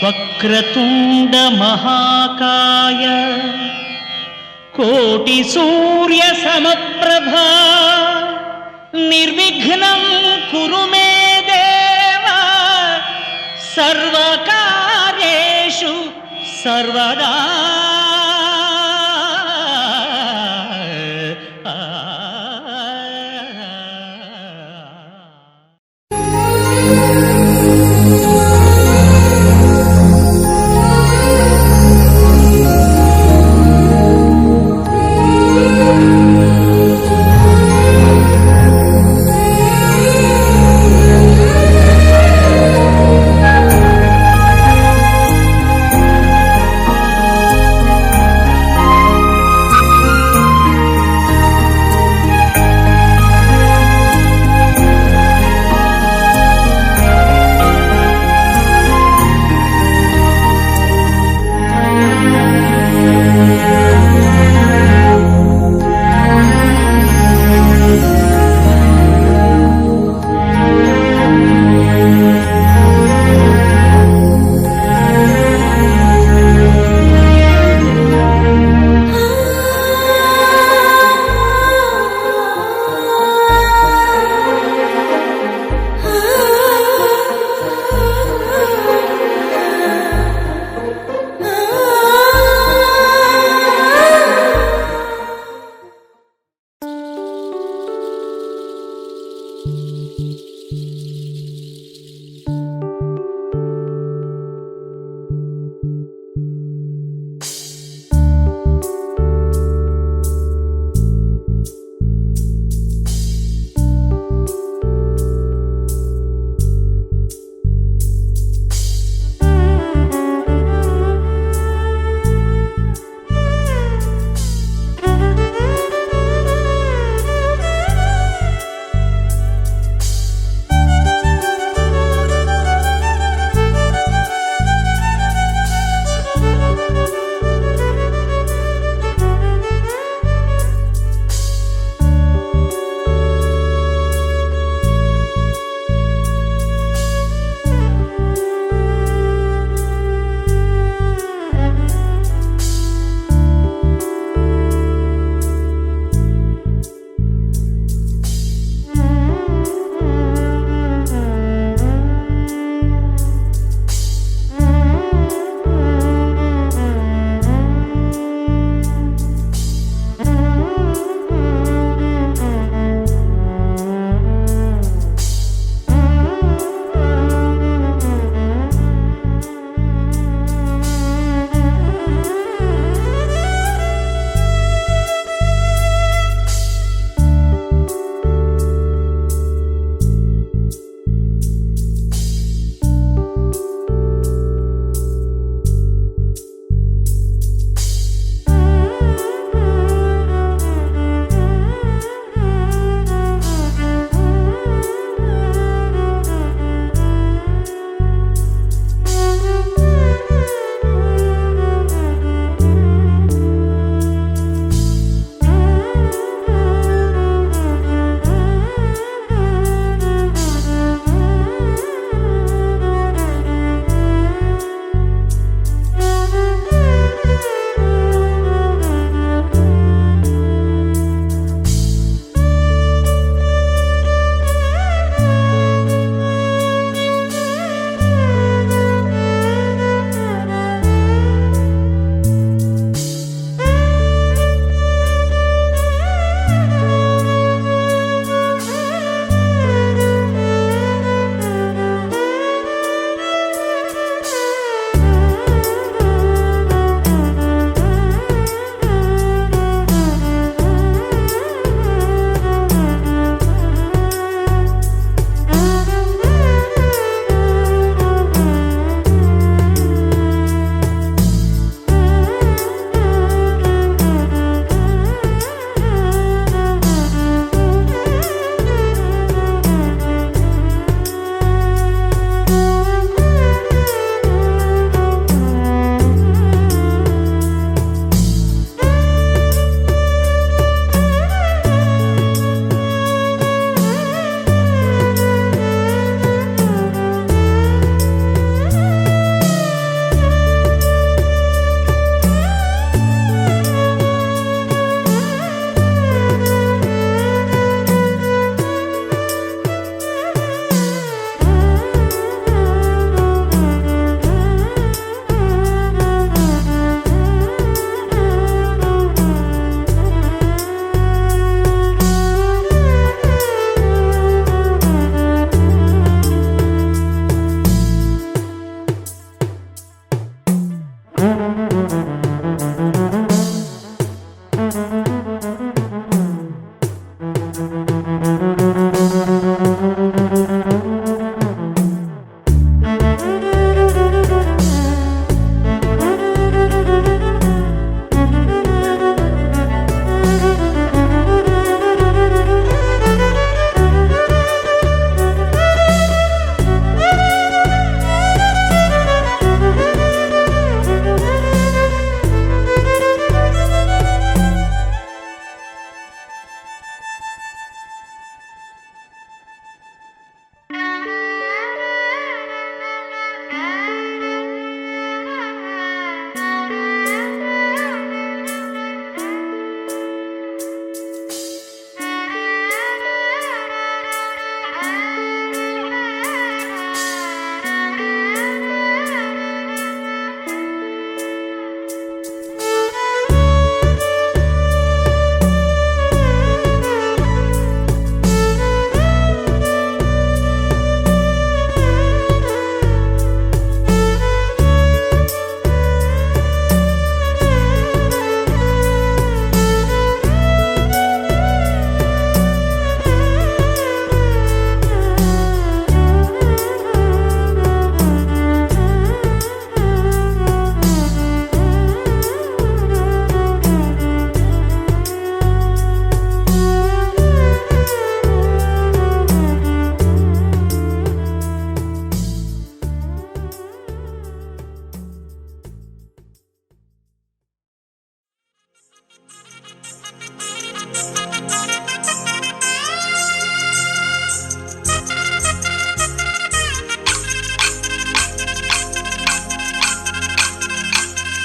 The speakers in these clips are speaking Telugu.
వక్రతుండ మహాకాయ కోటి సూర్య సమప్రభా నిర్విఘ్నం కురు మే దేవ సర్వకార్యేషు సర్వదా.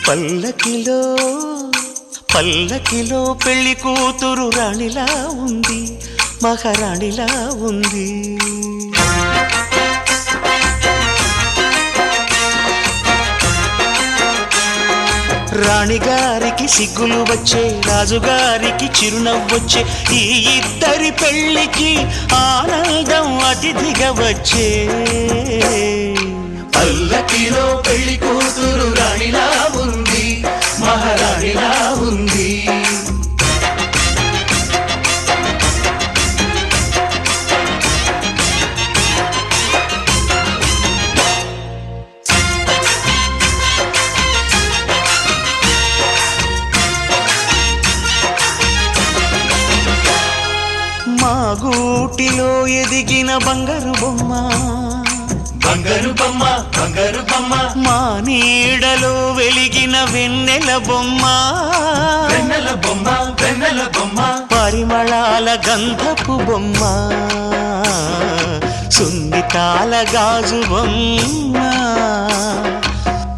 పల్లకిలో పల్లకిలో పెళ్లి కూతురు రాణిలా ఉంది, మహారాణిలా ఉంది. రాణిగారికి సిగ్గులు వచ్చే, రాజుగారికి చిరునవ్వొచ్చే, ఈ ఇద్దరి పెళ్లికి ఆనందం అతిథిగా వచ్చే. పల్లకిలో పెళ్లి కూతురు రాణిలా ఉంది, మహారాణిలా ఉంది. మా గూటిలో ఎదిగిన బంగారు బొమ్మ, బంగారు బొమ్మ, బంగారు బొమ్మ. మా నీడలో వెలిగిన వెన్నెల బొమ్మ, వెన్నెల బొమ్మ, వెన్నెల బొమ్మ. పరిమళాల గంధపు బొమ్మ, సున్నితాల గాజు బొమ్మ.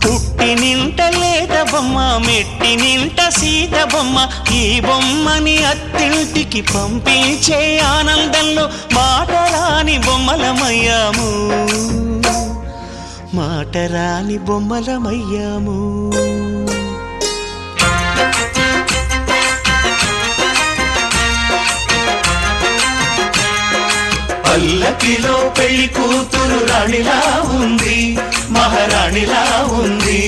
పుట్టి నింట లేత బొమ్మ, మెట్టి నింట సీత బొమ్మ. ఈ బొమ్మని అత్తింటికి పంపించే ఆనందంలో మాటరాని బొమ్మలమయ్యాము, మాటరాని బొమ్మలమయ్యాము. పల్లకిలో పెళ్లి కూతురు రాణిలా ఉంది, మహారాణిలా ఉంది.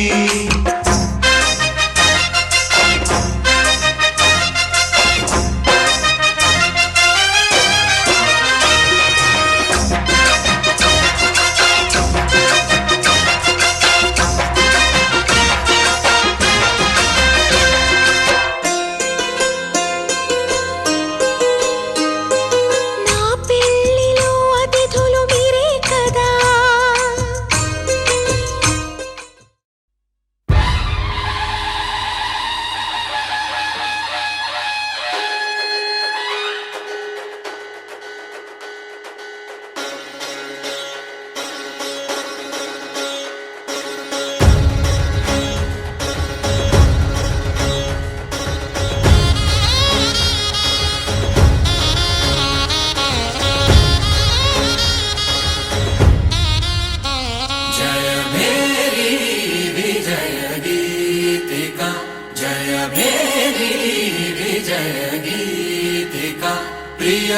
ప్రియ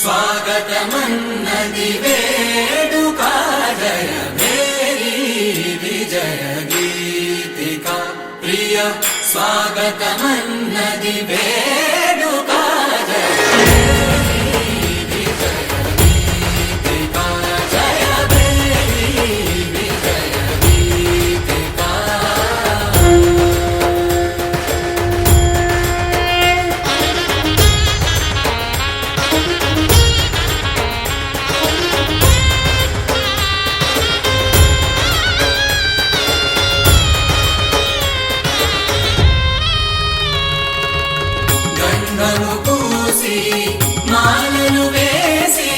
స్వాగతమన్నది వేడుక, జయ మేరీ విజయ గీతిక. ప్రియ స్వాగతమన్నది వేడుక, జయ మేరీ విజయ గీతిక, జయ మేరీ విజయ గీతిక. గంధము పూసి మాలలు వేసి,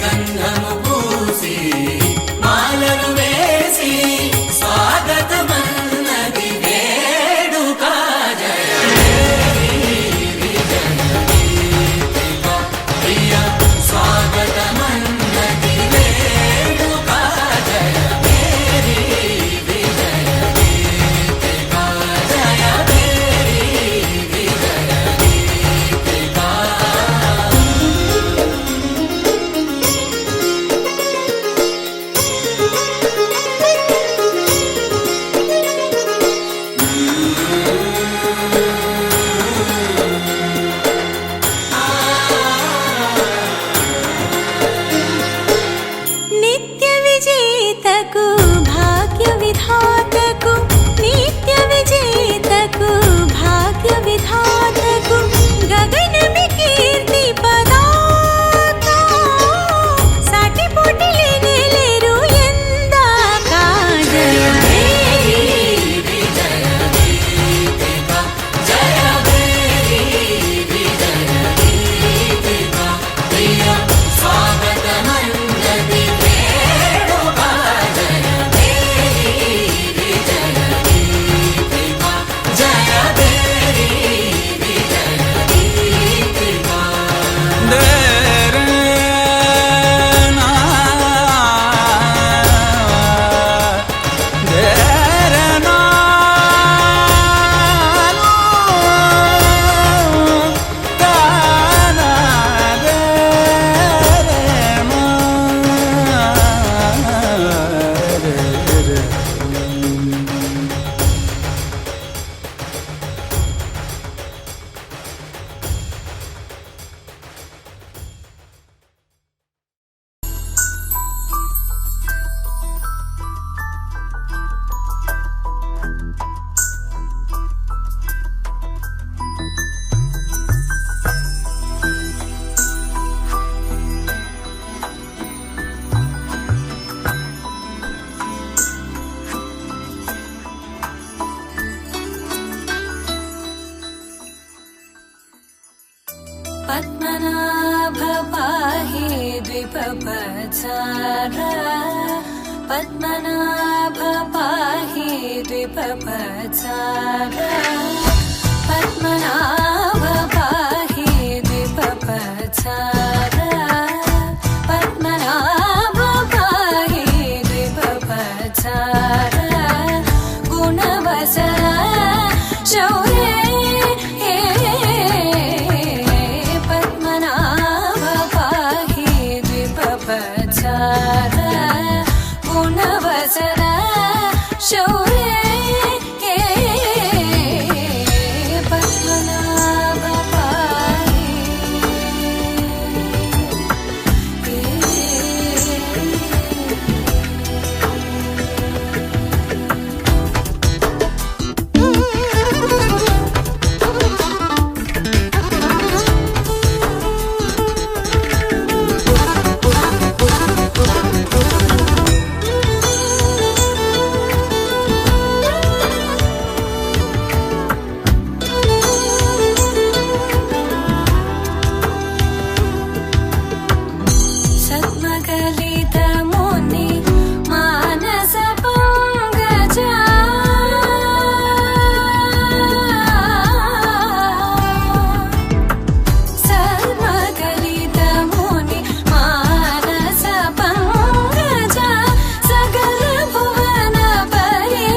గంధము పూసి మాలలు వేసి, స్వాగతమన్నది వేడుక, జయ మేరీ విజయ గీతిక. ప్రియ స్వాగతమన్నది వేడుక, జయ మేరీ విజయ గీతిక, జయ మేరీ విజయ గీతిక. నిత్య విజేతకు భాగ్య విధాతకు, నిత్య విజేతకు భాగ్య విధాతకు, గగనమి కీర్తి పదాక, సాటి పోటీ లేరు ఎందాక. జయ మేరీ విజయ గీతిక, జయ మేరీ విజయ గీతిక. ప్రియ స్వాగతమన్నది వేడుక, జయ మేరీ విజయ గీతిక. द्विपपचार पद्मनाभ पाहि द्विपपचार पद्मनाभ पाहि द्विपपचार पद्मनाभ पाहि द्विपपचार गुणवसर शौर्ये पद्मनाभ पाहि द्विपपचार गुणवसर शौर्ये पद्मनाभ पाहि सद्मगलित मुनि मानस पंकजा सद्मगलित मुनि मानस पंकजा सकल भुवन परि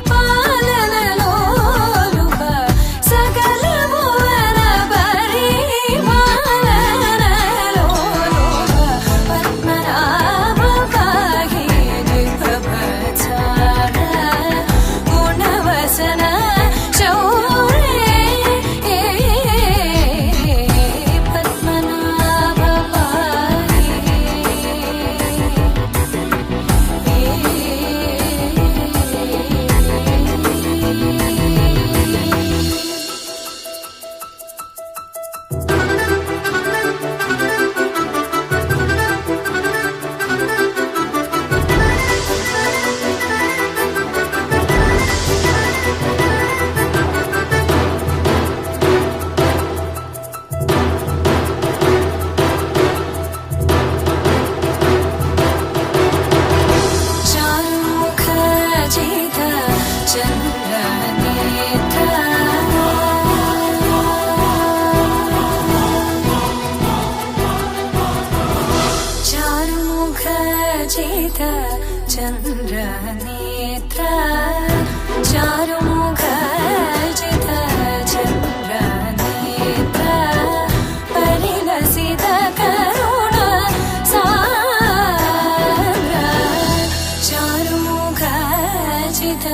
पालन लोलुप सकल भुवन परि पालन लोलुप पद्मनाभ पाहि द्विपपचार गुणवसन शौर्ये पद्मनाभ चारुमुख जित चंद्र नेत्र चारुमुख जित चंद्र नेत्र चारुमुख जित चंद्र नेत्र परिलसित करुण सान्द्र चारुमुख जित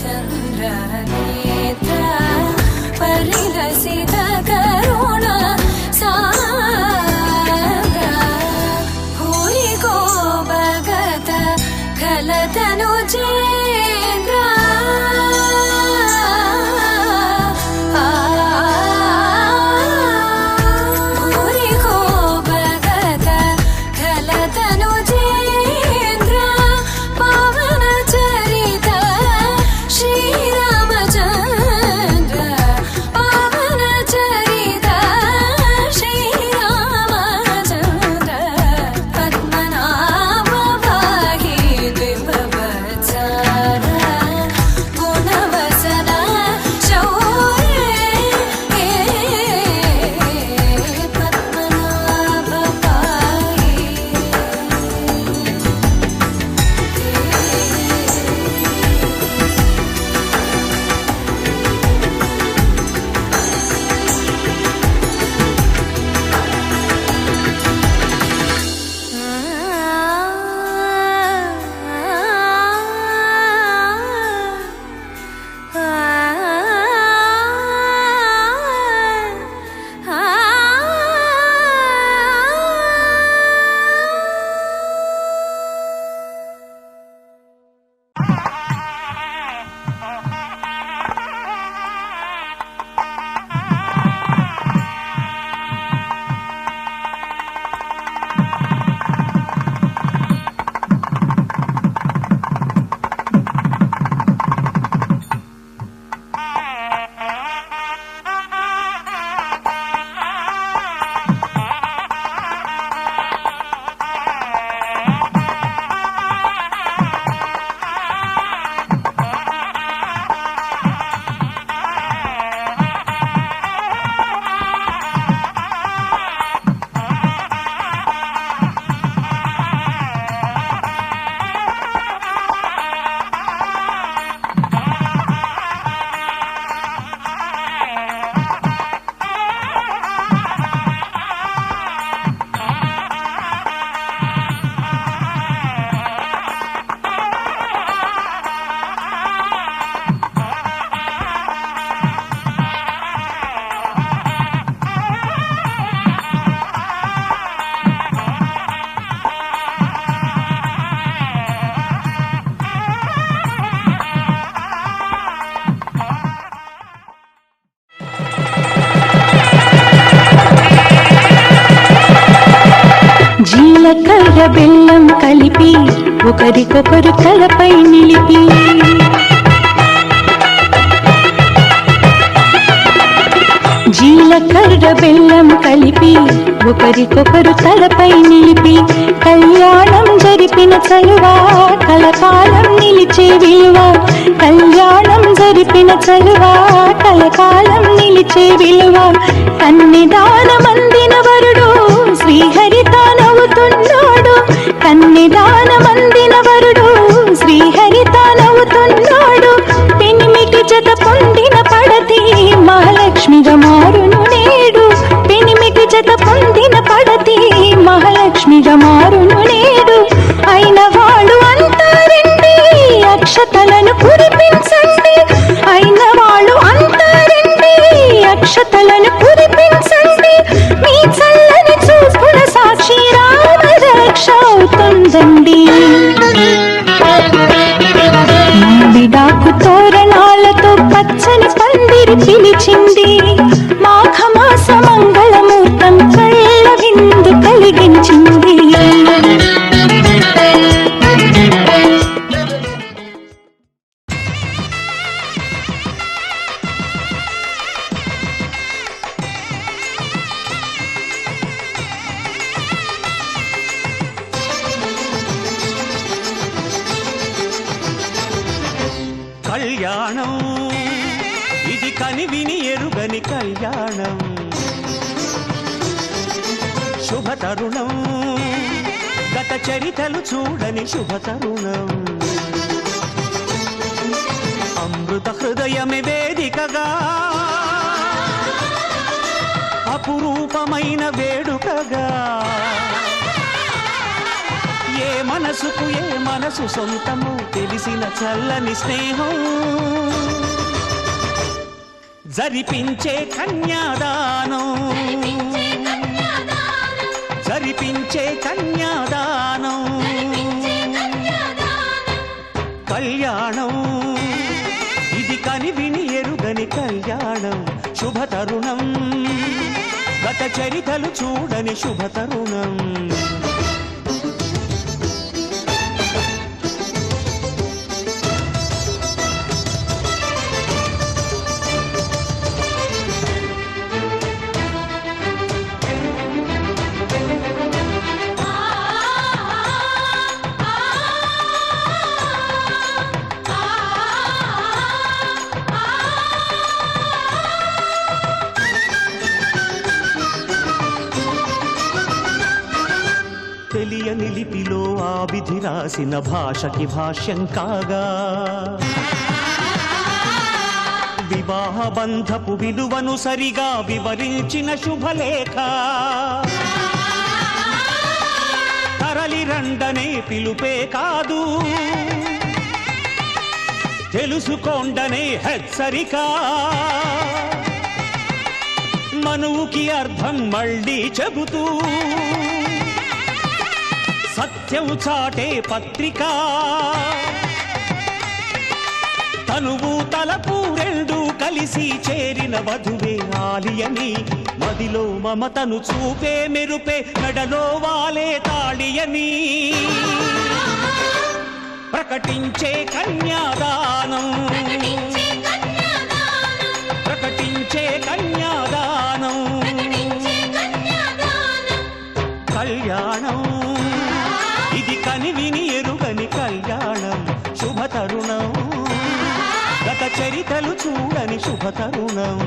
चंद्र नेत्र परिलसित करुण सान्द्र भूरि को भगत खलतनु चेन्द्र भूरि को भगत खलतनु चेन्द्र पावन चरित श्री रामचंद्र पावन चरित श्री रामचंद्र पद्मनाभ पाहि द्विपपचार జీలకర్ర బెల్లం కలిపి ఒకరికొకరు తలపై నిలిపి జీలకర్ర బెల్లం కలిపి ఒకరికొకరు తలపై నిలిపి కళ్యాణం జరిపిన చలువా కలకాలం నిలిచే విలువ కళ్యాణం జరిపిన చలువా కలకాలం నిలిచే విలువ కన్నిదానమందిన వరుడు శ్రీహరి తానవుతున్నాడు కన్నిదానమందిన వరుడు శ్రీహరి తానవుతున్నాడు పెనిమిటి జత పొందిన పడతి మహాలక్ష్మిగా మారును నేడు పెనిమిటి జత పొందిన పడతి మహాలక్ష్మిగా మారును నేడు అయిన వాళ్ళు అంతా రండి అక్షతలను కురిపించండి అయిన వాళ్ళు అంతా రండి అక్షతలను కురిపించండి మీ చల్లని చూపుల సాక్షి రామ రక్ష అవుతుందండి మామిడాకు తోరణాలతో పచ్చని పందిరి పిలిచింది మాఘమాస మంగళమూర్తం కళ్ళ విందు కలిగించింది కళ్యాణం ఇది కనివిని ఎరుగని కళ్యాణం శుభతరుణం గత చరితలు చూడని శుభతరుణం అమృత హృదయమే వేదికగా అపురూపమైన వేడుకగా ఏ మనసుకు ఏ మనసు సొంతము తెలిసిన చల్లని స్నేహం జరిపించే కన్యాదానం జరిపించే కన్యాదానం కళ్యాణం ఇది కనివిని ఎరుగని కళ్యాణం శుభతరుణం గత చరితలు చూడని శుభతరుణం తెలియని లిపిలో ఆ విధి రాసిన భాషకి భాష్యం కాగా వివాహ బంధపు విలువను సరిగా వివరించిన శుభలేఖ తరలి రండనే పిలుపే కాదు తెలుసుకోండనే హెచ్చరిక మనువుకి అర్థం మళ్ళీ చెబుతూ సత్యం చాటే పత్రిక తనువు తలపు రెండు కలిసి చేరిన వధువే ఆలియని మదిలో మమతను చూపే మెరుపే మెడలో వాలే తాళియని ప్రకటించే కన్యాదానం ప్రకటించే కన్యాదానం కళ్యాణం ఇది కనివిని ఎరుగని కళ్యాణం శుభతరుణం గత చరితలు చూడని శుభతరుణం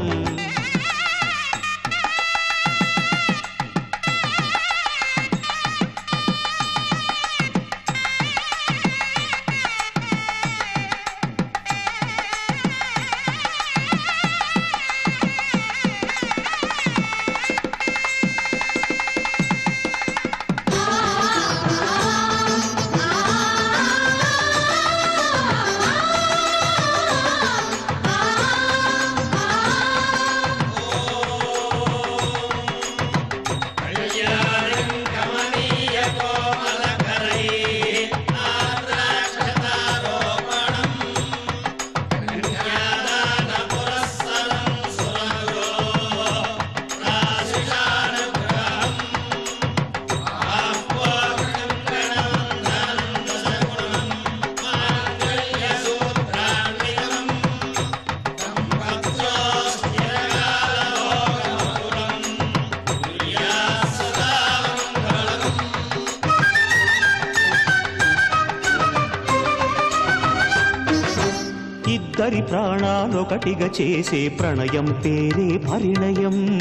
ఇద్దరి ప్రాణాలొకటిగా చేసే ప్రణయం పేరే పరిణయం.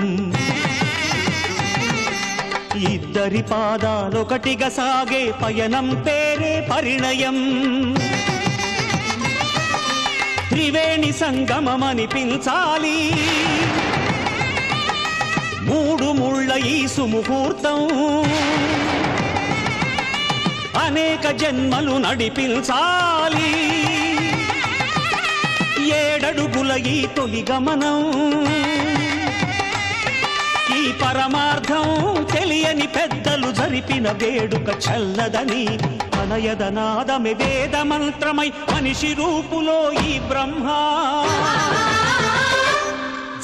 ఇద్దరి పాదాలొకటిగా సాగే పయనం పేరే పరిణయం. త్రివేణి సంగమమనిపించాలి మూడు ముళ్ళ ఈ సుముహూర్తం. అనేక జన్మలు నడిపించాలి ఏడడుగుల ఈ తొలి గమనం. ఈ పరమార్థం తెలియని పెద్దలు జరిపిన వేడుక చల్లదని అనయదనాదమే వేద మంత్రమై మనిషి రూపులో ఈ బ్రహ్మ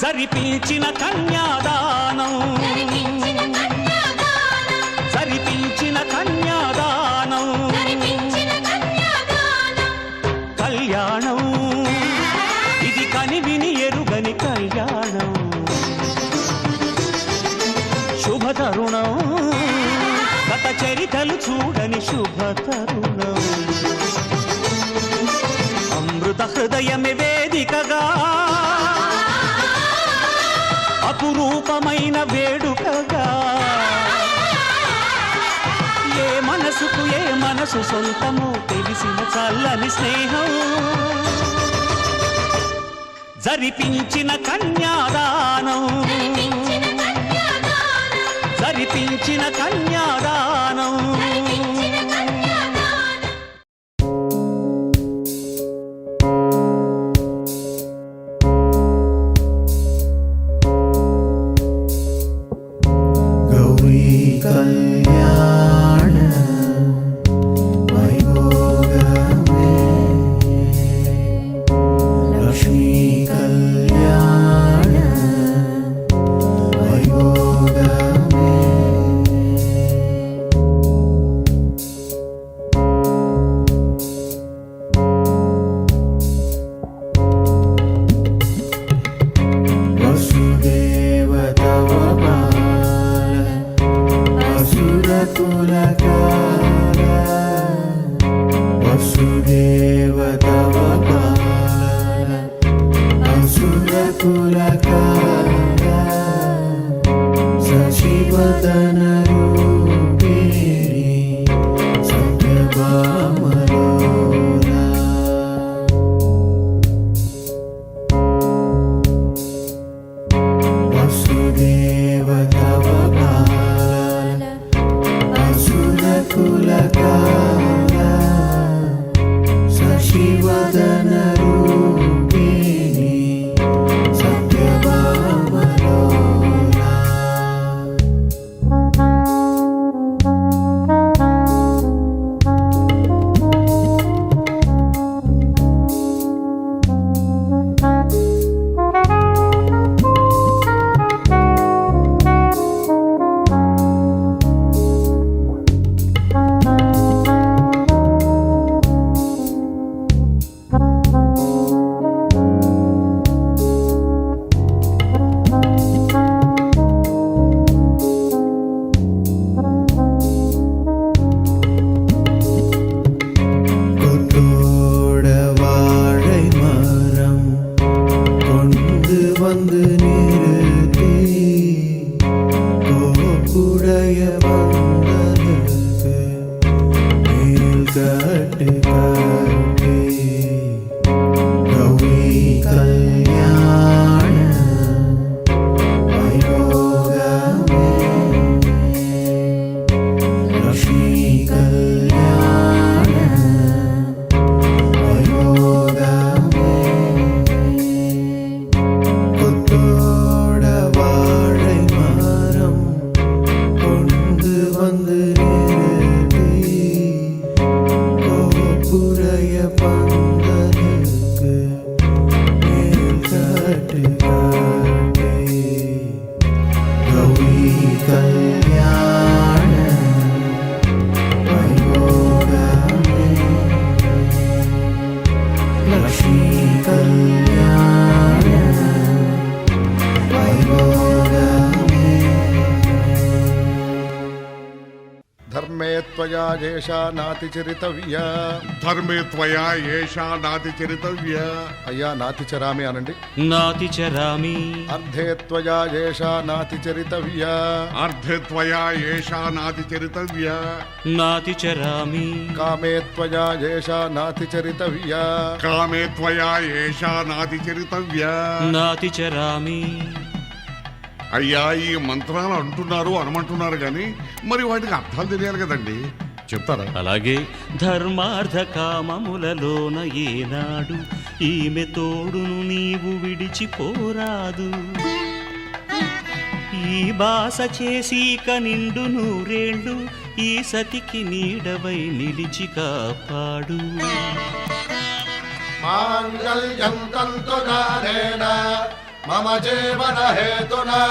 జరిపించిన కన్యాదానం. జరిపించిన కన్యాదానం కళ్యాణం. ఇది కనివిని ఎరుగని కళ్యాణం. శుభతరుణం గత చరితలు చూడని శుభతరుణం. అమృత హృదయమే వేదికగా అపురూపమైన వేడుకగా. ఏ మనసుకు ఏ మనసు సొంతము తెలిసిన చల్లని స్నేహం. జరిపించిన కన్యాదానం. జరిపించిన కన్యాదానం. గౌరీ కళ్యాణ వైభోగమే లక్ష్మీ కళ్యాణ వైభోగమే వసుదేవ తవ బాల అసురకులకాల. వసుదేవ తవ బాల అసురకులకాల. శశివదన రూపిణి సత్యభామలోలా. వసుదేవ తవ బాల అసురకులకాల. శశివదన రూపిణి సత్యభామలోలా. கொண்டோட வாழை மரம் கொண்டு வந்து நிறுத்தி கோப்புடைய பந்தலுக்கு மேல் கட்டு கட்டி. கௌரி கல்யாண வைபோகமே லக்ஷ்மி கல்யாண வைபோகமே. கொத்தோட வாழை மரம் கொண்டு வந்து நிறுத்தி கோப்பு త్వయా ఏషా నాతి చరితవ్య. ధర్మే త్వయా ఏషా నాతి చరితవ్య. అయ్యా నాతి చరామి అనండి. నాతి చరామి. అర్ధే త్వయా ఏషా నాతి చరితవ్య. అర్ధే త్వయా ఏషా నాతి చరితవ్య. నాతి చరామి. కామే త్వయా ఏషా నాతి చరితవ్య. కామే త్వయా ఏషా నాతి చరితవ్య. నాతి చరామి. అయ్యా ఈ మంత్రాలు అంటున్నారు అనమంటున్నారు కానీ మరి వాటికి అర్థాలు తెలియాలి కదండి, చెప్తారా? అలాగే ధర్మార్థ కామములలోన ఏనాడు ఈమె తోడును నీవు విడిచిపోరాదు. ఈ బాస చేసీక నిండు నూరేళ్ళు ఈ సతికి నీడవై నిలిచి కాపాడు. మాంగళ్యం తంతునానేన మమ జీవన హేతునా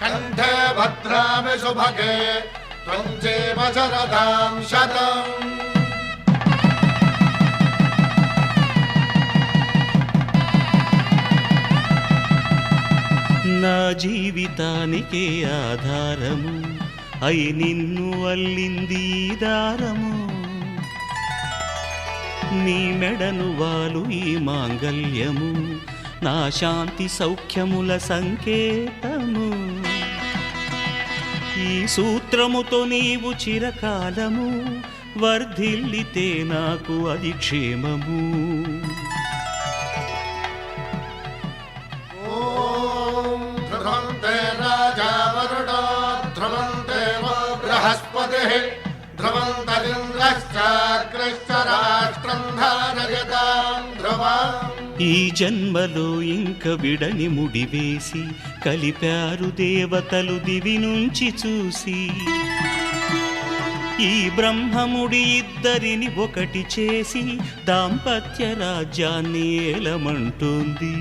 కంఠే భద్రామి శుభగే త్వం జీవ శరదాం శతం. నా జీవితానికే ఆధారము అయి నిన్ను అల్లింది ఈ దారము. నీ మెడను వాలు ఈ మాంగల్యము నా శాంతి సౌఖ్యముల సంకేతము. ఈ సూత్రముతో నీవు చిరకాలము వర్ధిల్లితే నాకు అది క్షేమము. ఓం ధ్రువంతే రాజా వరుణో ధ్రువంతే బృహస్పతిః ధ్రువంతరింద్రశ్చాగ్రశ్చ రాష్ట్రం ధారయతాం ధ్రువం. ఈ జన్మలో ఇంక విడని ముడివేసి కలిపారు దేవతలు దివి నుంచి చూసి. ఈ బ్రహ్మముడి ఇద్దరిని ఒకటి చేసి దాంపత్య రాజ్యాన్ని ఏలమంటోంది.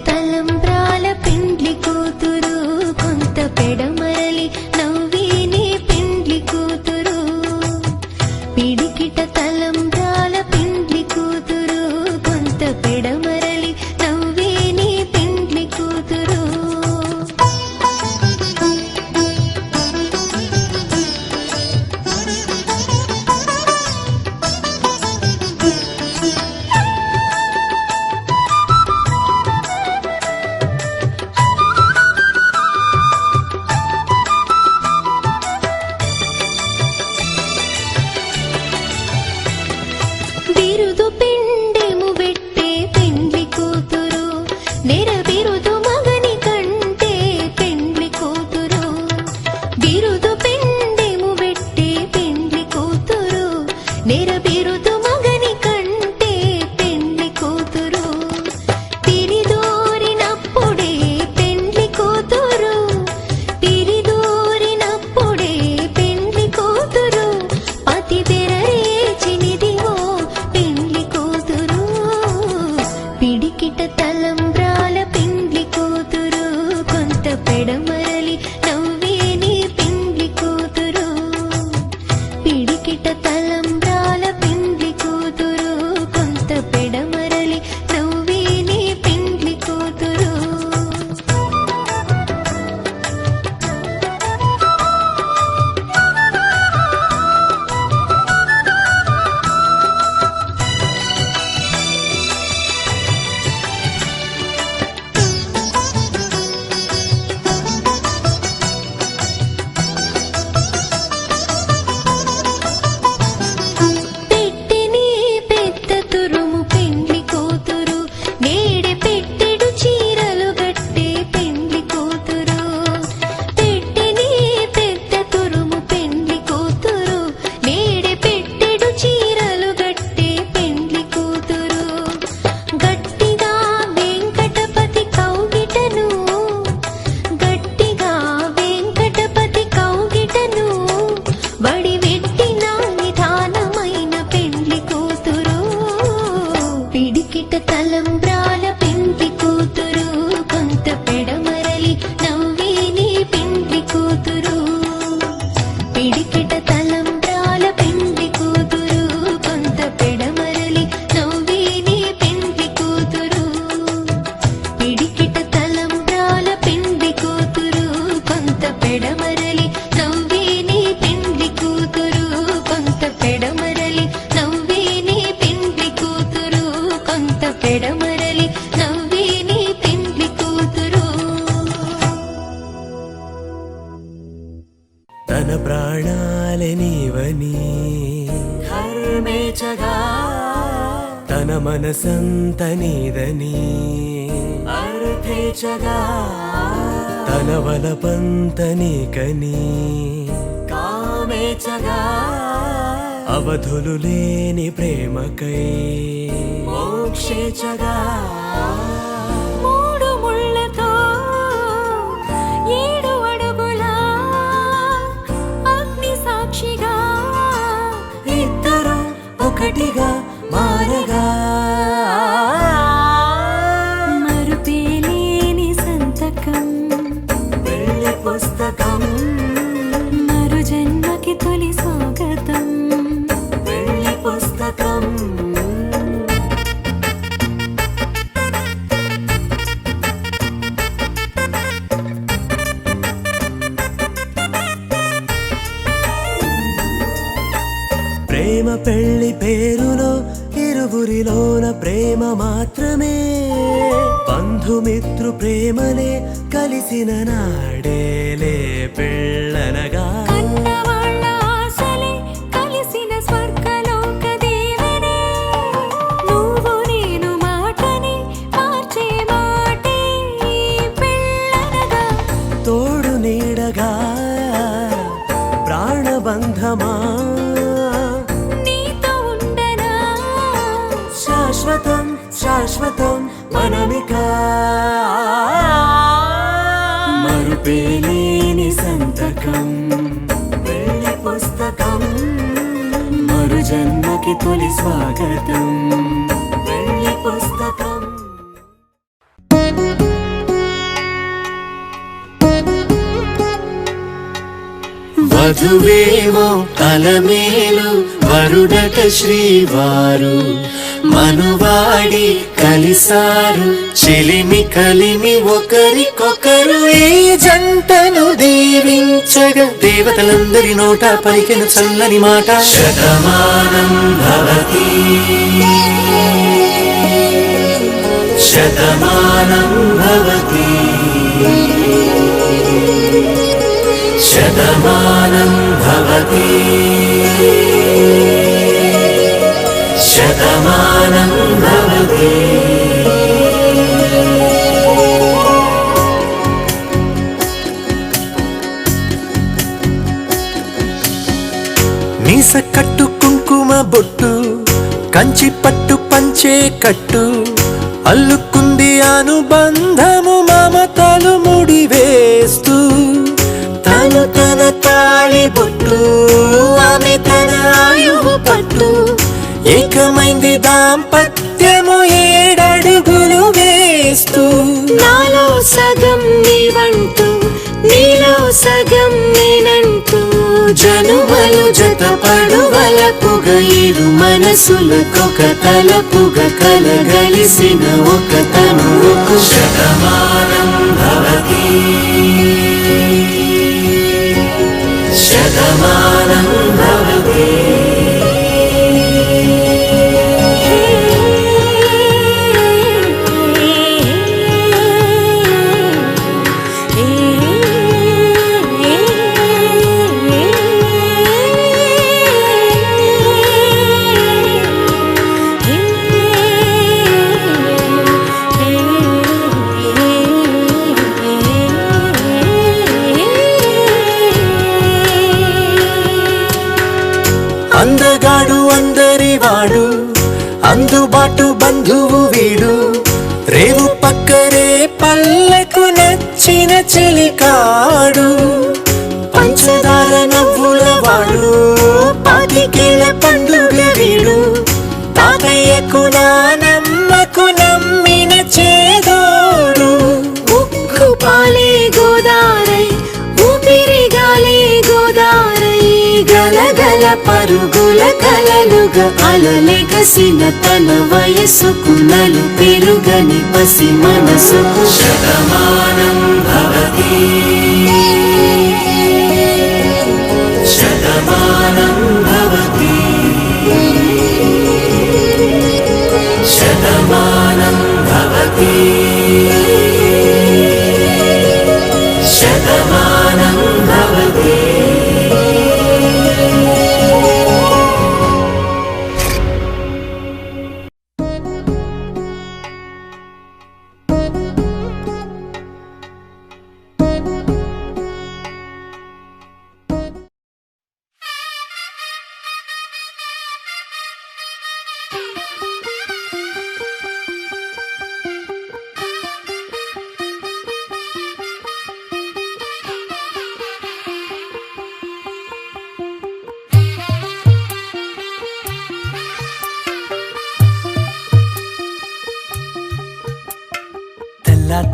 తలంబ్రాల పెండ్లి కూతురు కొంత పెడమరలి నవ్విని పెండ్లి కూతురు పిడికిట తలంబ్రాల పెండ్లి కూతురు కొంత పెడమరలి నవ్విని పెండ్లి కూతురు బిరుదు పిండెము పెట్టే పెండ్లి కూతురు నెర బిరుదు మగని కంటే పెండ్లి కూతురు బిరుదు పిండెము పెట్టే పెండ్లి కూతురు నెర బిరుదు మగని కంటే పెండ్లి కూతురు తిరిదోరినప్పుడే పెండ్లి కూతురు తిరిదోరినప్పుడే పెండ్లి కూతురు పతి తెరరేచినిదివో పెండ్లి కూతురు పిడికిట తలంబ్రాల పెండ్లి కూతురు కొంత పెడమరలి నవ్వేని పెండ్లి కూతురు పిడికిట తలంబ్రాల పెండ్లి కూతురు కొంత పెడమరలి నవ్వేని పెండ్లి కూతురు పెట్టెని పెద్ద తురుము పెండ్లి కూతురు నేడే పెట్టెడు చీరలు గట్టే పెండ్లి కూతురు పెట్టెని పెద్ద తురుము పెండ్లి కూతురు నేడే పెట్టెడు చీరలు గట్టే పెండ్లి కూతురు గట్టిగా వెంకటపతి కౌగిటను గట్టిగా వెంకటపతి కౌగిటను వడివెట్టిన నిధానమైన పెండ్లి కూతురు పిడికిట తలంబ్రాల పెండ్లి కూతురు కొంత పెడమరలి నవ్విని పెండ్లి కూతురు పిడికిట తలంబ్రాల పెండ్లి కూతురు కొంత పెడమరలి నవ్విని పెండ్లి కూతురు పిడికిట తలంబ్రాల పెండ్లి కూతురు కొంత పెడమరలి నవ్విని పెండ్లి కూతురు కొంత పెడమరలి నవ్విని పెండ్లి కూతురు కొంత పెడమరలి నవ్విని పెండ్లి కూతురు తన ప్రాణాలే నీవని ధర్మేచగా తన మనసంత నీదని అర్థేచగా తన వలపంత నీకని కామేచగా అవధులు లేని ప్రేమకై మోక్షేచగా మూడు ముళ్ళతో 7 అడుగుల అగ్ని సాక్షిగా ఇద్దరు ఒకటిగా మారగా మరుపేలేని సంతకం పెళ్లి పుస్తకం మరు జన్మకి తొలి స్వాగతం పెళ్లి పుస్తకం ప్రేమ పెళ్లి పేరులో ఇరువురిలోన ప్రేమ మాత్రమే బంధుమిత్రు ప్రేమలే కలిసిన నాడేలే పెళ్ళనగా కన్నవాళ్ళ ఆశలే కలిసిన స్వర్గలోక దేవనే నువ్వు నేను మాటని మార్చే మాటే పెళ్ళనగా తోడు నీడగా ప్రాణబంధమా నీతో ఉండనా శాశ్వతం శాశ్వతం మనమిక మరుపేలేని సంతకం పెళ్లి పుస్తకం మరు జన్మకి తొలి స్వాగతం పెళ్లి పుస్తకం వధువేమో అలమేలు వరుడట శ్రీవారు మనువాడి కలిసారు చెలిమి కలిమి ఒకరికొకరు ఈ జంటను దీవించగా దేవతలందరి నోట పలికెను చల్లని మాట శతమానం భవతి శతమానం భవతి శతమానం భవతి శతమానం భవతి మీస కట్టు కుంకుమ బొట్టు కంచి పట్టు పంచే కట్టు అల్లుకుంది అనుబంధము మమతలు ముడివేస్తూ తను తన తాళి బొట్టు ఆమె తన ఆయువు పట్టు ఏకమైంది దాంపత్యము 7 అడుగులు వేస్తూ నాలో సగం నీవంటూ నీలో సగం నేనంటూ జనుమలు జతపడు వలపుగ ఇరు మనసులకొక తలపుగ కలగలిసిన ఒక తనువుకు శతమానం భవతి శతమానం భవతి అందగాడు అందరివాడు అందుబాటు బంధువు వీడు రేవు పక్కరే పల్లెకు నచ్చిన చెలికాడు పంచదార నవ్వుల వాడు పాతికేల పండుగ వీడు తాతయ్యకు నానమ్మకు నమ్మిన చేదోడు ఉక్కు పాలే గోదారై ఊపిరిగాలే గోదారై గలగల పరుగుల కలలుగా అలలెగసిన తన వయసుకు నలు పెరుగని పసి మనసుకు శతమానం భవతి శతమానం భవతి శతమానం భవతి శతమానం భవతి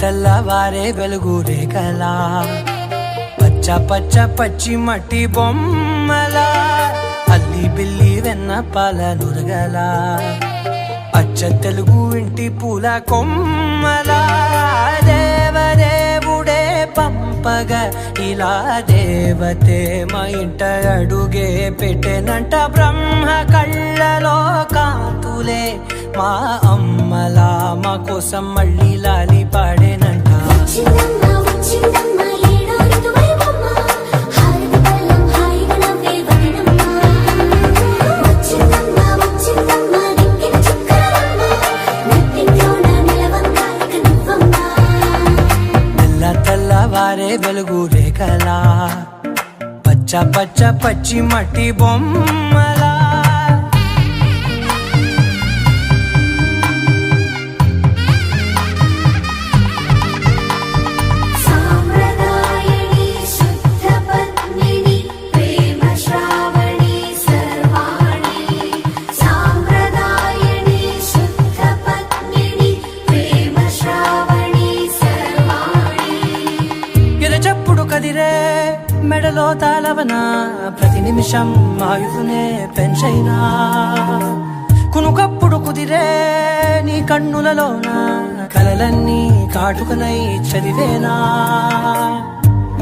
తెల్లవారే వెలుగు రేఖలా పచ్చ పచ్చ పచ్చి మట్టి బొమ్మలా అల్లి బిల్లి వెన్న పాల నురగలా అచ్చ తెలుగు ఇంటి పూల కొమ్మలా దేవదేవుడే పంపగా ఇలా దేవతే మా ఇంట అడుగే పెట్టెనంట బ్రహ్మ కళ్ళలో కాంతులే మా అమ్మలా మా కోసం మళ్ళీ లాలి పాడేనంట తెల్లవారే వెలుగు రేఖలా పచ్చ పచ్చ పచ్చి మట్టి బొమ్మలా మెడలో పోతాలవనా ప్రతి నిమిషం ఆయుధునే పెంచైనా కునుకప్పుడు కుదిరే నీ కన్నులలోన కలలన్నీ కాటుకనై చదివేనా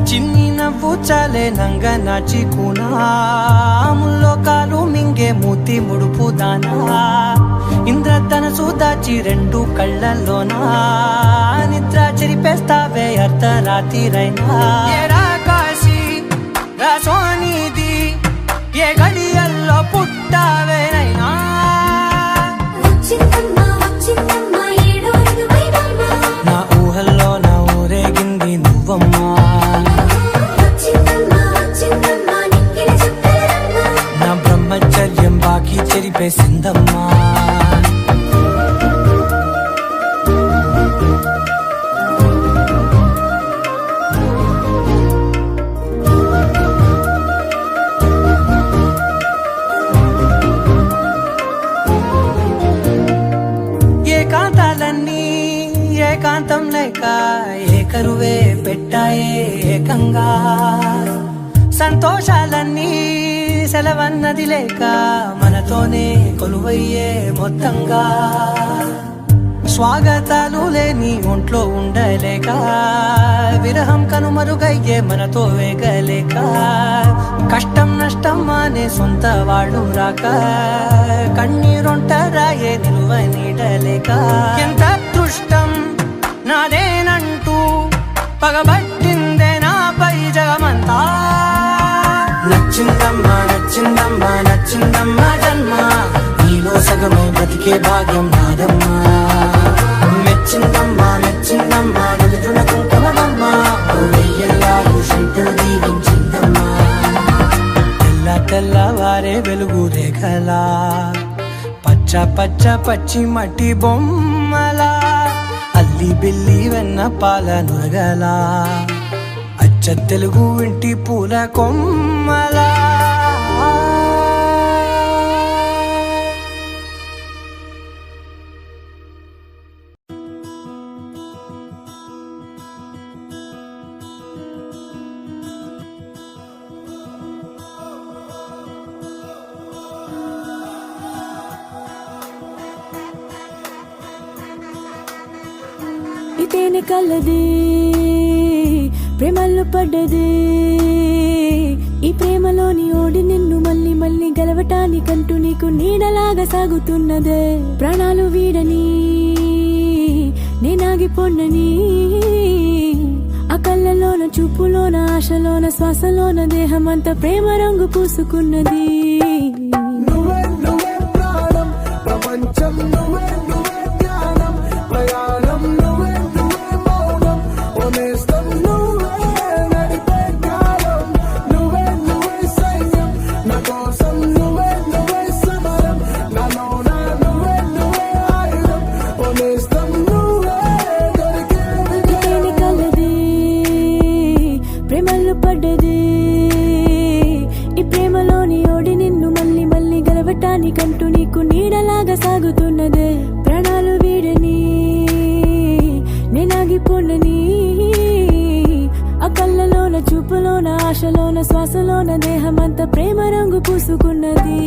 చిన్ని నవ్వు చాలే నంగ నాచి కూనాముల్లో కాలు మింగే మూతి ముడుపు దానా ఇంద్రధనసు దాచి రెండు కళ్ళల్లోనా నిద్ర చెరిపేస్తావే అర్ధరాత్రిరైనా ఏరా కాశీ రా సోనిది ఏ గడియల్లో పుట్టావేనైనా నా ఊహల్లో నా ఊరేగింది నువ్వమ్మా నా బ్రహ్మచర్యం బాకీ చెరిపేసిందమ్మా ఏకాంతాలన్నీ ఏకాంతం లేక ఏకరువే పెట్టాయే ఏకంగా సంతోషాలన్నీ సెలవన్నది లేక మనతోనే కొలువయ్యే మొత్తంగా స్వాగతాలు లేని ఒంట్లో ఉండలేక విరహం కనుమరుగయ్యే మనతో వేగలేక కష్టం నష్టం అనే సొంత వాళ్ళు రాక కన్నీరొంటరాయే నిలువ నీడలేక ఎంత అదృష్టం నాదేనంటూ పగబట్టిందే నాపై జగమంతా నచ్చిందమ్మా నచ్చిందమ్మా నచ్చిందమ్మా జన్మ నీలో సగమే బతికే భాగ్యం నాదమ్మా మెచ్చిందమ్మా మెచ్చిందమ్మా నిలుచున కుంకుమమ్మా వెయ్యల్లాలు శంకరు దీవించిందమ్మా తెల్ల తెల్లవారే వెలుగు రేఖలా పచ్చ పచ్చ పచ్చి మట్టి బొమ్మలా అల్లి బిల్లి వెన్న పాల నురగలా అచ్చ తెలుగు ఇంటి పూల కొమ్మలా ఇతేనే కలది ప్రేమల్లో పడ్డది ఈ ప్రేమలోని ఓడి నిన్ను మళ్ళీ మళ్ళీ గెలవటానికంటూ నీకు నీడలాగా సాగుతున్నదే ప్రాణాలు వీడని నేనాగిపోన్నని ఆ కళ్ళలోన చూపులోన ఆశలోన శ్వాసలోన దేహమంతా ప్రేమ రంగు పూసుకున్నది ప్రపంచం నువ్వే నువ్వే జ్ఞానం ప్రయాణం నువ్వే నువ్వే మౌనం ఓనేస్తం నువ్వే నడిపే కాలం నువ్వే నువ్వే సైన్యం నా కోసం నువ్వే నువ్వే సమరం నాలోన నువ్వే నువ్వే ఆయుధం ఓనేస్తం నువ్వే దొరికేది కలది ప్రేమల్లో పడ్డది ఈ ప్రేమలోని ఓడి నిన్ను మళ్ళీ మళ్ళీ గెలవటానికంటూ నీకు నీడలాగా సాగుతున్నదే ప్రాణాలు వీడని నేనాగిపోనని ఆ కళ్ళలోన చూపులోన ఆశలోన శ్వాసలోన దేహమంతా ప్రేమ రంగు పూసుకున్నది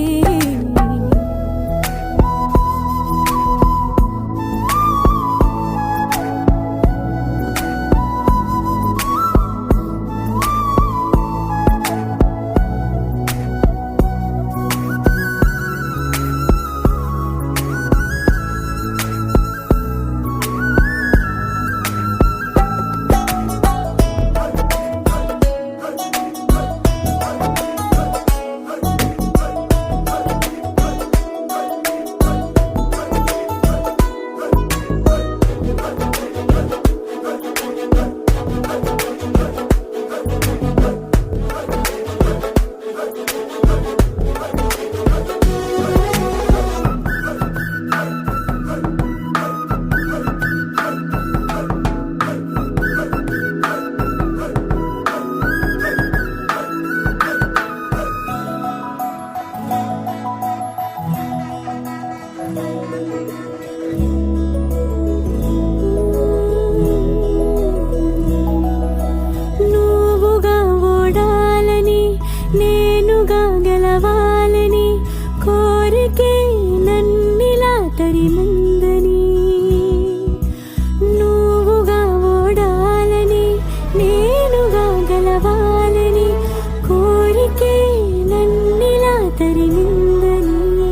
తరిమిందని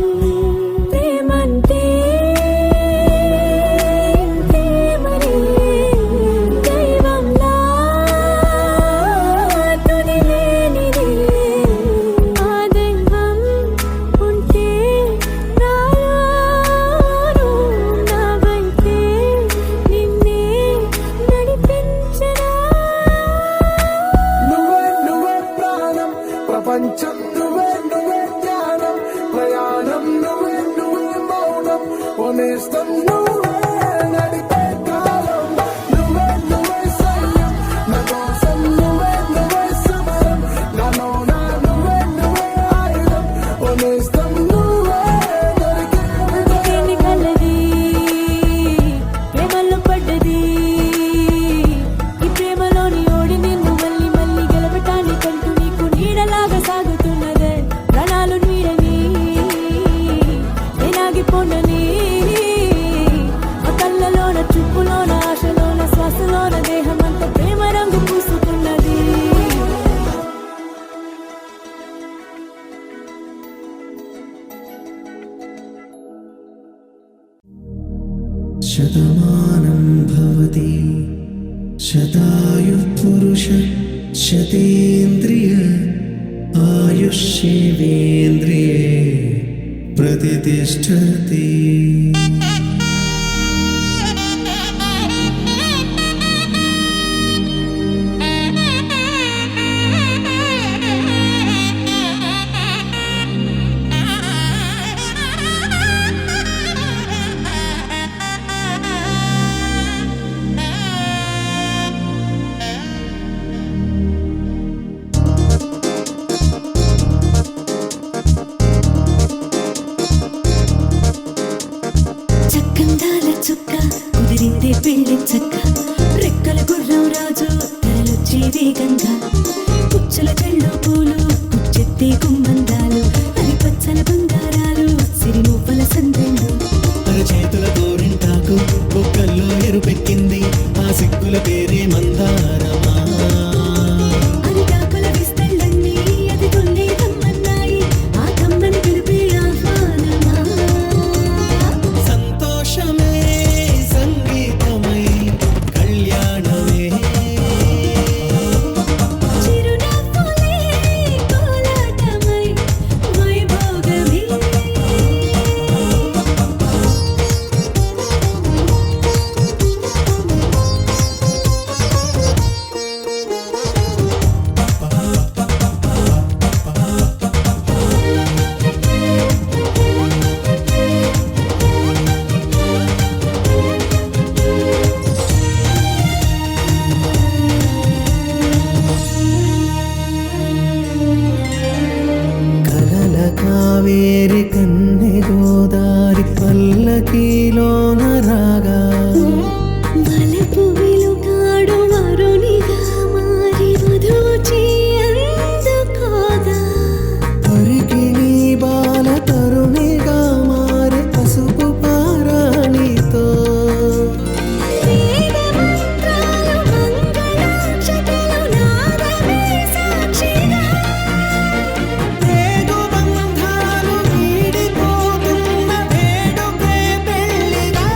ప్రేమంటే ప్రేమనే దైవంలా తుది లేనిదే ఆ దైవం ఉంటే నాలోను నా వైపే నిన్నే నడిపించరా నువ్వే నువ్వే ప్రాణం ప్రపంచం నువ్వే నువ్వే జ్ఞానం ప్రయాణం నువ్వే నువ్వే మౌనం ఓనేస్తం నువ్వే నడిపే కాలం నువ్వే నువ్వే సైన్యం నా కోసం నువ్వే నువ్వే సమరం నాలోన నువ్వే నువ్వే ఆయుధం ఓనేస్తం నువ్వే దొరికే దేని కలది ప్రేమలో పడ్డది ఈ ప్రేమలోని ఓడి నిన్ను మళ్ళీ మళ్ళీ గెలవటానికంటూ నీకు నీడలాగా సాగుతున్నదే ప్రాణాలు నీడని నేనాగిపోనని ఆ కళ్ళలోన చూపులోన ఆశలోన శ్వాసలోన దేహమంతా ప్రేమ రంగు పూసుకున్నది శతమానం భవతి శతాయుః పురుష శతేంద్రియ ఆయుష్యేవేంద్రియే ప్రతిష్టతి చక్కందాల చుక్క కుదిరిందే పెళ్లి చక్క రెక్కల గుర్రం రాజు తరలొచ్చే వేగంగా పుచ్చల చెళ్ళు పూలు పుచ్చెత్తే గుమ్మందాలు అది పచ్చల బంగారాలు సిరిమూపల సందెళ్ళు చేతుల గోరింటాకు బొక్కల్లో ఎరుపెక్కింది ఆ సిగ్గుల పేరే మందారమా అరిటాకుల విస్తళ్ళన్నీ అది తొల్లి తమ్మన్నాయి ఆ తమ్మని పిలిపే ఆహ్వానమా సంతోషమే సంగీతమై కళ్యాణమే చిరునవ్వులే కోలాటమై వైభోగమే కలల కావేరి కన్నె గోదారి పల్లకీలోన రాగా మలపు వెలుగాడు వరునిగా మారి వధూచి అందుకోగా పరికి నీ బాల తరుణిగా మారే పసుపు పారాణితో వేద మంత్రాలు మంగళాక్షతలు నాదమే సాక్షిగా రేగు బంధాలు వీడిపోతున్న వేడుకే పెళ్లిగా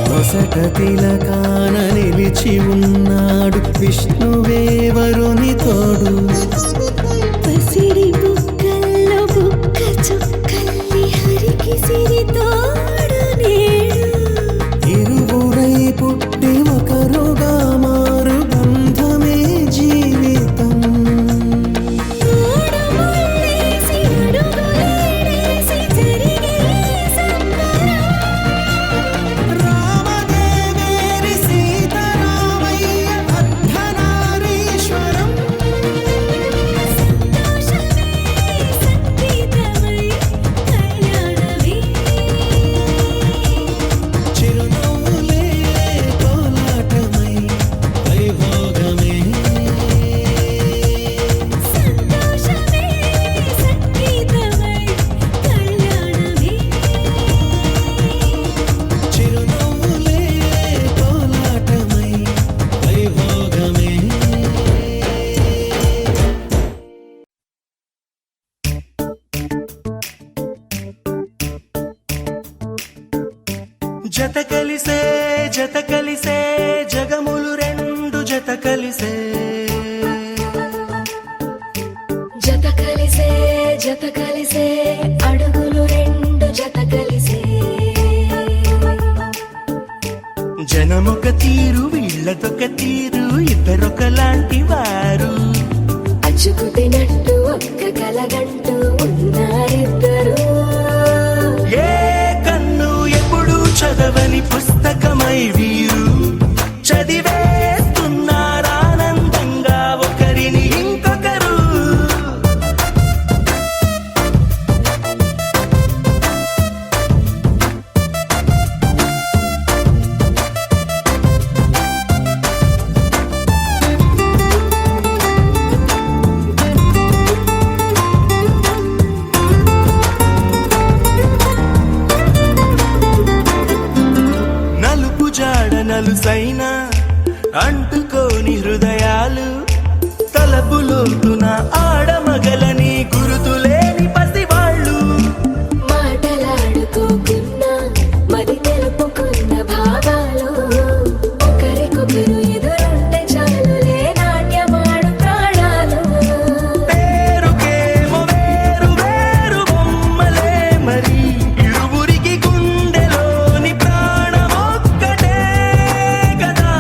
వసట తిలకాన నిలిచి ఉన్నాడు విష్ణువే వరుని తోడు పసిడి బుక్కల్లో బుక్క చుక్కల్లి హరికి సిరి తోడు నేడు ఇరువురై పుట్టి ఒకరుగా మారు బంధమే జీవితం మూడు ముళ్ళేసి అడుగులేసి జరిగే సంబరం రామదేవేరి సీతారామయ్య అర్ధనారీశ్వరం జత కలిసే జగములు రెండు జత కలిసే జత కలిసే అడుగులు రెండు జత కలిసే జనమొక తీరు వీళ్ళదొక తీరు ఇద్దరొకలాంటి వారు అచ్చుకుతినట్టు ఒక్క కలగంటూ ఉన్నారిద్దరు ఏ కన్ను ఎప్పుడు చదవని పుస్తకమై వీరు చదివేస్తున్నారానందంగా ఒకరిని ఇంకొకరు నలుపు జాడ నలుసైన అంటుకోని హృదయాలు తలపులోతున ఆడమగలని గురుతులేని పసివాళ్ళు మాటలాడుకోకున్నా మరి తెలుపుకున్న భావాలు ఒకరికొకరు ఎదురుంటే చాలులే నాట్యమాడు ప్రాణాలు పేరుకేమో వేరు వేరు బొమ్మలే మరి ఇరువురికి గుండెలోని ప్రాణమొక్కటే కదా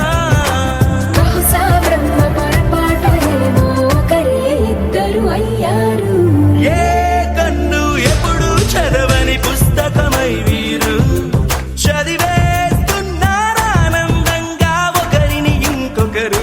బహుశా బ్రహ్మ పొరపాటు ఏమో ఒకరే ఇద్దరు అయ్యారు ఏ కన్ను ఎప్పుడు చదవని పుస్తకమై వీరు చదివేస్తున్నారానందంగా ఒకరిని ఇంకొకరు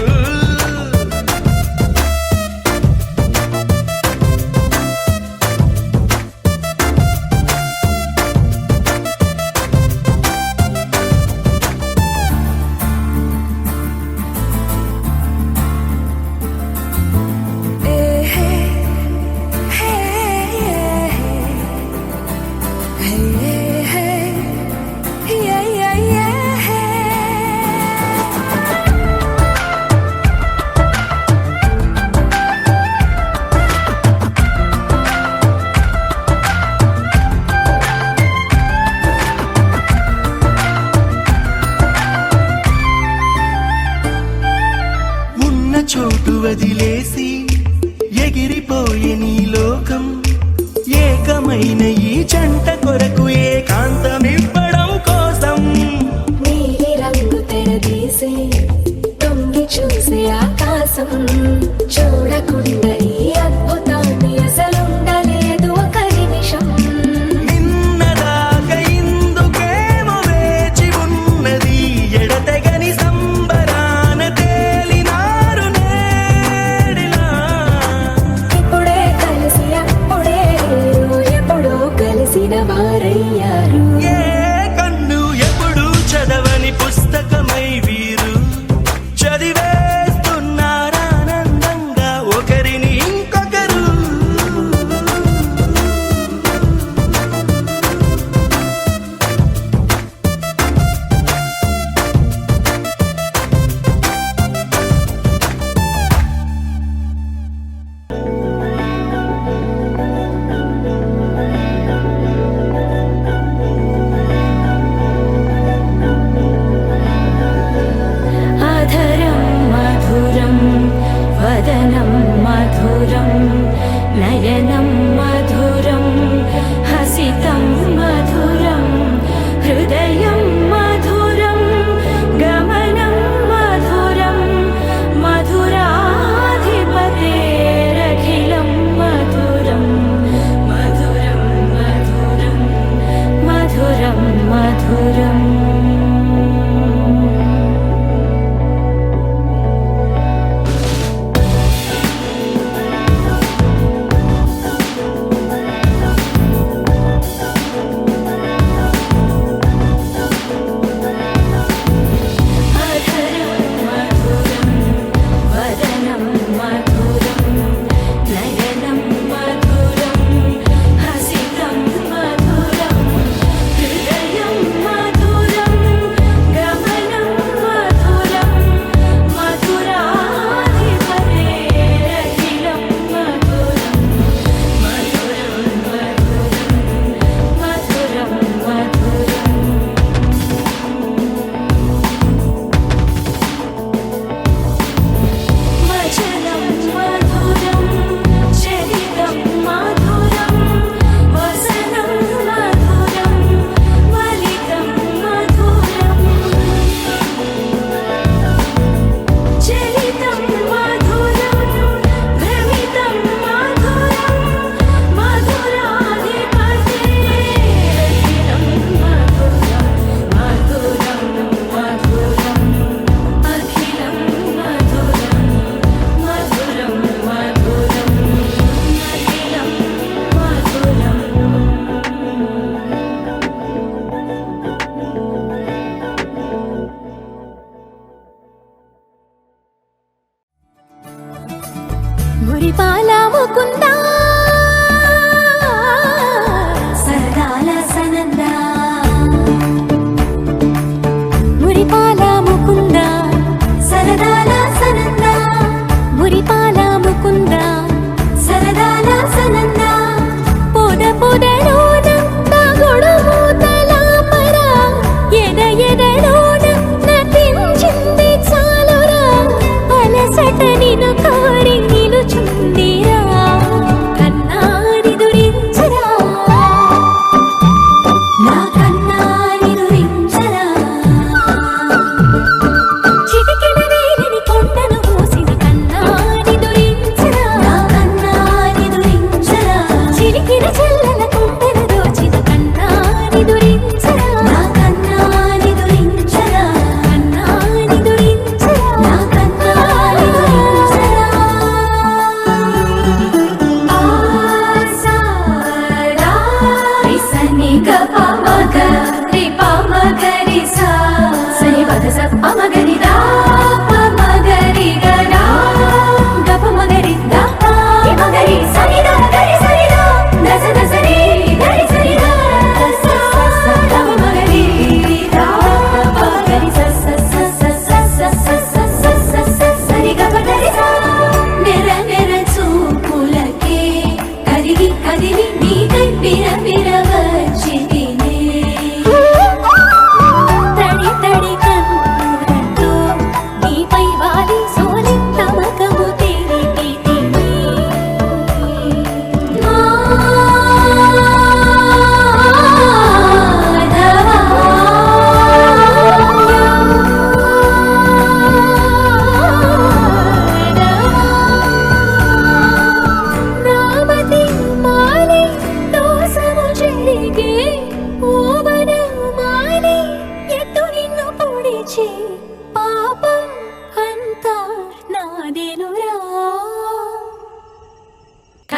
ఉన్న చోటు వదిలేసి ఎగిరిపోయే నీ లోకం ఏకమైన ఈ జంట కొరకు ఏకాంతమివ్వడం కోసం నీలి రంగు తెరదీసే తొంగి చూసే ఆకాశం చూడకుండా ఈ అద్భుతాన్ని అసలుండలేదు ఒక నిమిషం నిన్నదాకా ఇందుకేమో వేచి ఉన్నది ఎడతెగని సంబరాన తేలినారు నేడిలా ఇప్పుడే కలిసి అప్పుడే లేరు ఎప్పుడో కలిసిన వారయ్యారు ఏ కన్ను ఎప్పుడు చదవని పుస్తకమై వీరు చదివేస్తున్నారానందంగా ఒకరిని ఇంకొకరు అధరం మధురం వదనం మధురం నయనం మధురం హసితం మధురం హృదయం మధురం గమనం మధురం మధురాధిపతేరఖిలం మధురం మధురం మధురం మధురం మధురం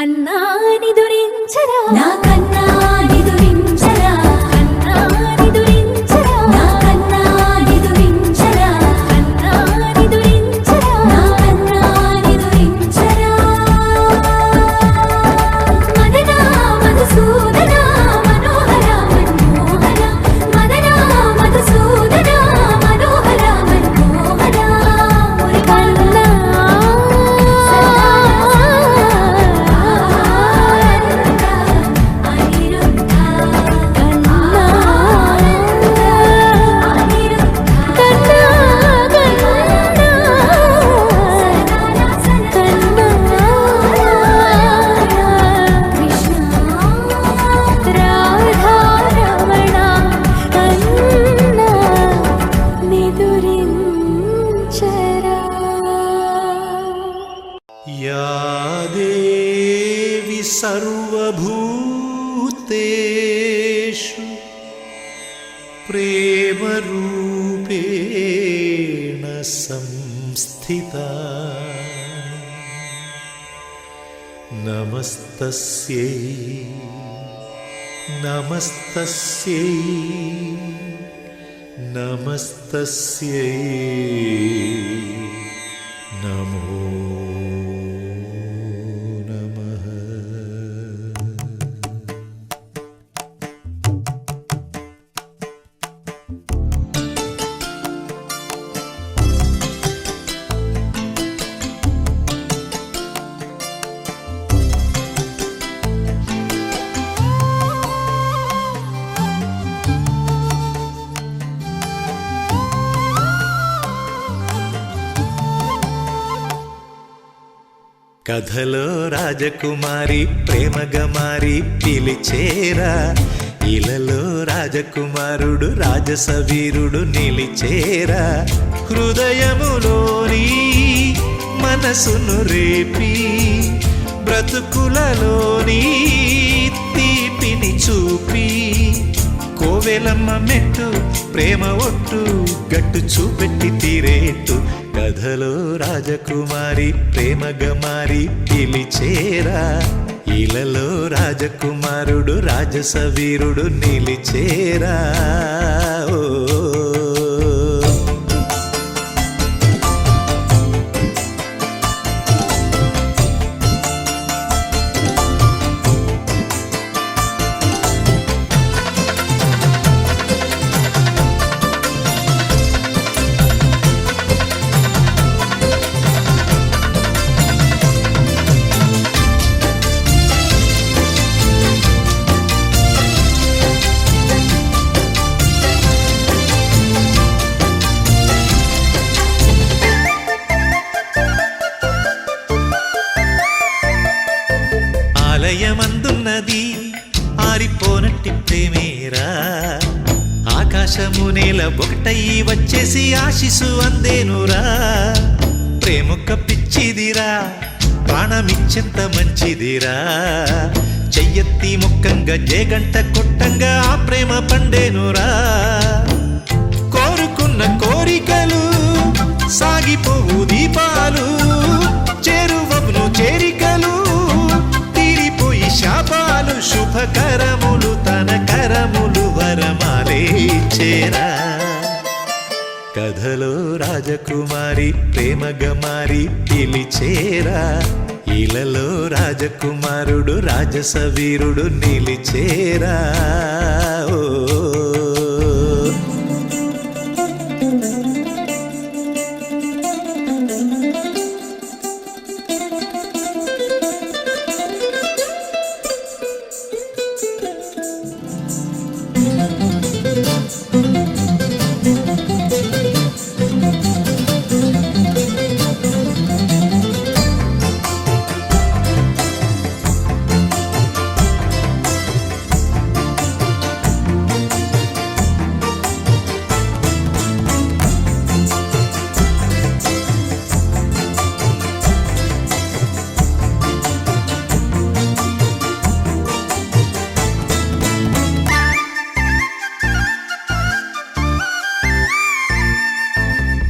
కన్నా నిదురించరా నా కన్నా నిదురించరా కన్నా నిదురించరా నా కన్నా నిదురించరా కన్నా నిదురించరా నా కన్నా నిదురించరా మదనా మధుసూదనా మనోహర మన్మోహన మదనా మధుసూదనా మనోహర మన్మోహన కన్నా या देवी सर्वभूतेषु प्रेमरूपेण संस्थिता नमस्तस्यै नमस्तस्यै नमस्तस्यै नमो नमः। కథలో రాజకుమారి ప్రేమగా మారి పిలిచేరా ఇలలో రాజకుమారుడు రాజసవీరుడు నిలిచేరా హృదయములోని మనసును రేపి బ్రతుకులలోని తీపిని చూపి కోవెలమ్మ మెట్టు ప్రేమ ఒట్టు గట్టు చూపెట్టి తీరేట్టు కథలో రాజకుమారి ప్రేమగా మారి పిలిచేరా ఇలలో రాజకుమారుడు రాజసవీరుడు నిలిచేరా ఓ ఆలయమందున్నది ఆరిపోనట్టి ప్రేమేరా ఆకాశము నేల ఒకటయ్యి వచ్చేసి ఆశిసు అందేనురా ప్రేమొక్క పిచ్చిదిరా ప్రాణమిచ్చెంత మంచిదిరా చెయ్యెత్తి ముక్కంగా జేగంట కొట్టంగా ఆ ప్రేమ పండేనురా కోరుకున్న కోరికలు సాగిపోవు దీపాలు చేరువవును చేరికలు తీరిపోయి శాపాలు శుభకరములు తన కరములు వరమాలే చేరా కథలో రాజకుమారి ప్రేమగా మారి పిలిచేరా ఇలలో రాజకుమారుడు రాజసవీరుడు నిలిచేరా ఓ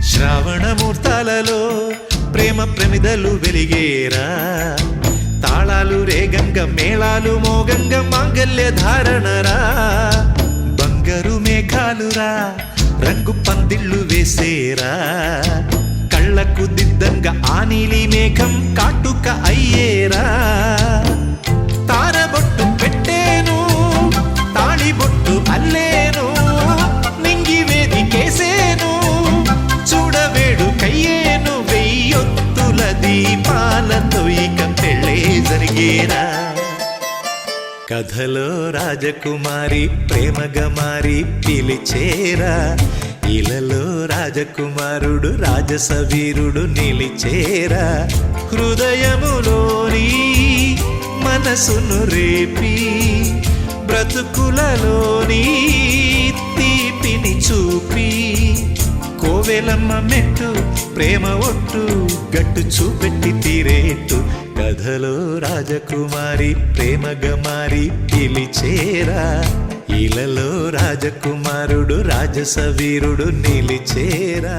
శ్రావణ ముహూర్తాలలో ప్రేమ ప్రమిదలు వెలిగేరా తాళాలు రేగంగ మేళాలు మోగంగ మాంగల్య ధారణరా బంగారు మేఘాలురా రంగు పందిళ్ళు వేసేరా కళ్ళకు దిద్దంగా ఆ నీలి మేఘం కాటుక అయ్యేరా తారబొట్టు పెట్టేను తాళిబొట్టు అల్లేను నింగి వేదికేసేను చూడవేడు కయ్యేను వెయ్యొత్తుల దీపాలతో ఇక పెళ్ళే జరిగేరా కథలో రాజకుమారి ప్రేమగా మారి పిలిచేరా ఇలలో రాజకుమారుడు రాజసవీరుడు నిలిచేరా హృదయములోని మనసును రేపి బ్రతుకులలోని తీపిని చూపి కోవెలమ్మ మెట్టు ప్రేమ ఒట్టు గట్టు చూపెట్టి తీరేట్టు కథలో రాజకుమారి ప్రేమగా మారి పిలిచేరా ఇలలో రాజకుమారుడు రాజసవీరుడు నిలిచేరా